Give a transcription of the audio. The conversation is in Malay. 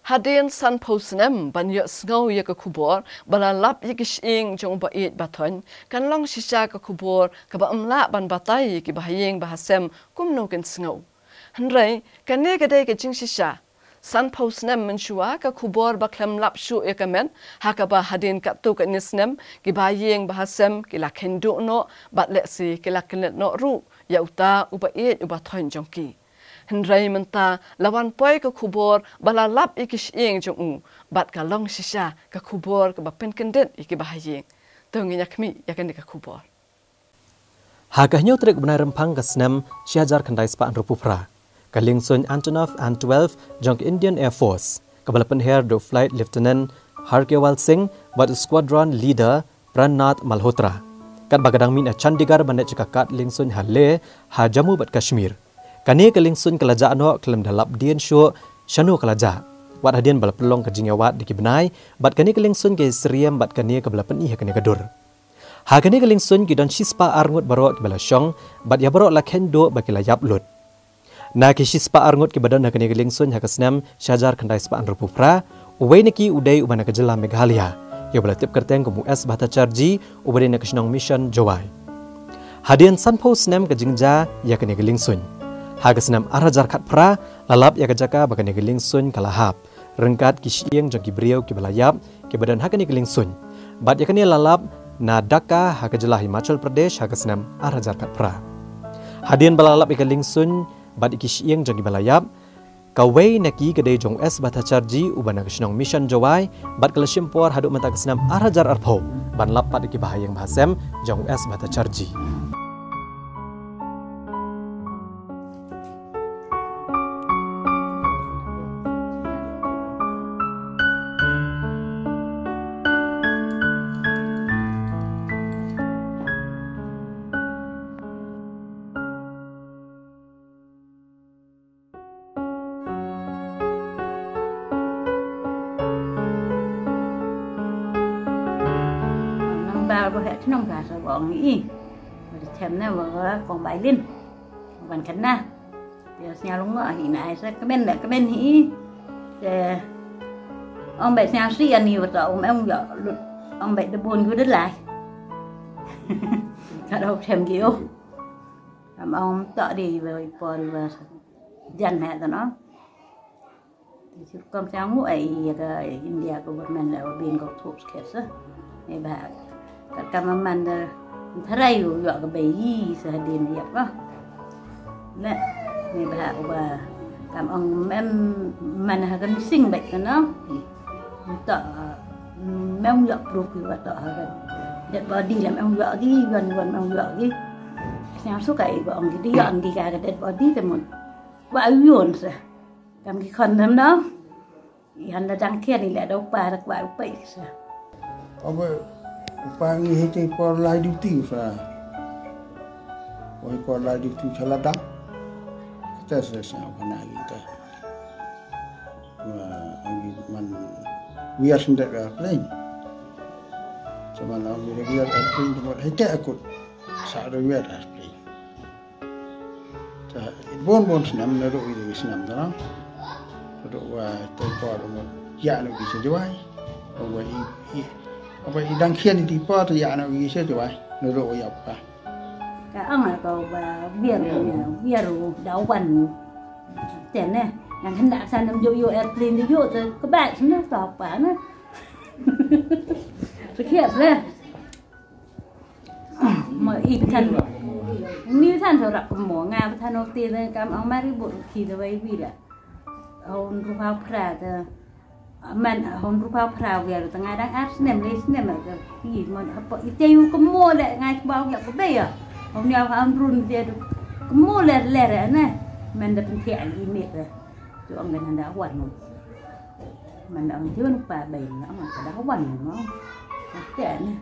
Hadin san posnem banyo sngau ya ka kubor balalap yikish ing jong ba it baton kan long shisha ka kubor ka ba amla ban batai ki bahayeng bahasem kumno ken sngau hanrai kan ne ka dai ka jing shisha san posnem menshua ka kubor ba klem lap shu ya kamen haka ba hadin ka tu ka nisnem ki bahayeng bahasem ki la kendo no bat le si ki la kenet no ru ya uta uba it uba thon jongki Henry menta lawan poi ke kubur balalap ikish ing jong bat ka long shisha ke kubur ke bapen kendet iki bahayeng tongi yakmi yakan ke kubur Hagahnya trek benar rempang ke senam syajar kendai sepan rupupra kaling sun Antonov and 12 jong Indian Air Force kebalapan hair do flight lieutenant Harkewal Singh bat squadron leader Prannath Malhotra kat bagadang min Chandigarh bandat cekakat lingsun halle ha Jammu bat Kashmir Kani keling sun kelaja ano kelem dalap dien syu shanu kelaja. Wat hadian bala pelong kejingawat di kibenai, bat kani keling sun ke seriam bat kani ke bala peni kani kadur. Ha kani keling sun ki don shispa arngut baro ke bala syong, bat ya baro la kendo baki la yap lut. Na ki shispa arngut ki badan kani keling sun ha kasnam syajar kendai spa anru pupra, uwei niki udai ubana kejela Meghalaya. Ya bala tip kerteng ke US Bhata Charji ubade na kesnong mission Jawai. Hadian sanpo snam kejingja ya kani keling sun. Hagasnam arajar kat pra lalap ya kajaka bakane geling sun kalahap rengkat kisyeng jong kibriau ki balayap ki badan hakani geling sun bat ya kani lalap na Dhaka hakajelah Himachal Pradesh hagasnam arajar kat pra hadian balalap ikaling sun bat kisyeng jong balayap kawai naki kedai jong S Bhata Charji ubana kesnong mission Jawai bat kalasimpor haduk mata kesnam arajar arpo ban lapat ki bahayang bahasem jong S Bhata Charji Bao hệ nông cả rồi bọn nghĩ thèm nào mà còn bài lên bàn cắn na thì nhà lúng ngọ thì này sẽ cái bên hỉ ông bệ nhà suy ăn nhiều rồi ông vợ ông bệ đập buồn cứ đứt lại cả đâu thèm kiểu làm ông tợ đi rồi còn và dần mẹ rồi nó thì con cháu nguội cái India của mình là bên có thuộc kết á này bà Kama manda tharayu yo ka bayi sehadin ya ka na ni ba ba kam ong mem man ha kan sing bai ka no ta mem yo pro ki wa ta ha dead body lam ong yo di wan ong yo di sang su kai ba ong di yo di ka dead body te mon wa yon sa kam ki khon nam no han la dang khen ni la đâu pa ta wa pa sa Pangi hiti por lai duty sa. Oi por lai duty chaladang. Kita selesai apa kita. Man we are in the airplane. Sama lah we are airplane tempat hiti akut. Saat we are airplane. Sa bon senam naru ini senam tu lah. Naru tempor ya nak bisa jual. Apa idang kian di tipa tu ya nak bisa tu ai nuru ya apa cái ông là cầu và biaru đào quần tiền này ngàn khăn đạp sang năm vô airplane đi vô rồi các bạn chúng nó tọt bán á thực hiện lên mà ít thân như thân rồi đặt mỏ ngà thân đầu tiên là cam ông mari bột khi tôi vay vì là ông rùa phao phà mình hôm rùa phao phà về rồi ngày đang áp xem lấy xem là cái gì mà họ tiêu có mua lại ngày bao giờ có bây giờ hôm nay ông run về có mua lại lại này mình đãเป็นแขกอีเมลเลยตัวôngเป็นđã hoàn rồi mình đã thiếu nó bà bền nó mà đã hoàn rồi nóแขกnày